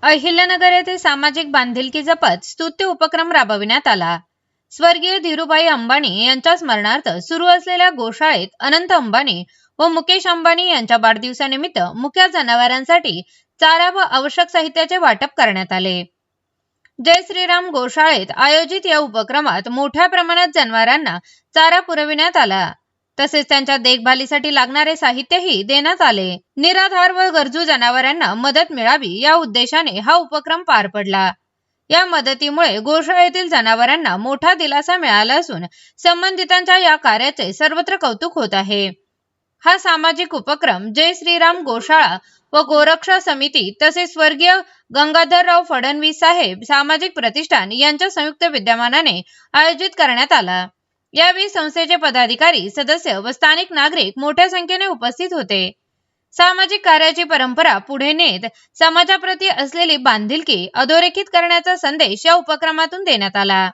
अहिल्यानगर येथे सामाजिक बांधिलकी जपत स्तुत्य उपक्रम राबविण्यात आला। स्वर्गीय धीरूभाई अंबानी यांच्या स्मरणार्थ सुरू असलेल्या गोशाळेत अनंत अंबानी व मुकेश अंबानी यांच्या वाढदिवसानिमित्त मुक्या जनावरांसाठी चारा व आवश्यक साहित्याचे वाटप करण्यात आले। जय श्रीराम गोशाळेत आयोजित या उपक्रमात मोठ्या प्रमाणात जनावरांना चारा पुरविण्यात आला, तसेच त्यांच्या देखभालीसाठी लागणारे साहित्यही देण्यात आले। निराधार व गरजू जनावरांना मदत मिळावी या उद्देशाने हा उपक्रम पार पडला। या मदतीमुळे गोशाळेतील जनावरांना मोठा दिलासा मिळाला असून संबंधितांच्या या कार्याचे सर्वत्र कौतुक होत आहे। हा सामाजिक उपक्रम जय श्रीराम गोशाळा व गोरक्षा समिती तसेच स्वर्गीय गंगाधरराव फडणवीस साहेब सामाजिक प्रतिष्ठान यांच्या संयुक्त विद्यमानाने आयोजित करण्यात आला। यावेळी संस्थेचे पदाधिकारी, सदस्य व स्थानिक नागरिक मोठ्या संख्येने उपस्थित होते। सामाजिक कार्याची परंपरा पुढे नेत समाजाप्रती असलेली बांधिलकी अधोरेखित करण्याचा संदेश या उपक्रमातून देण्यात आला।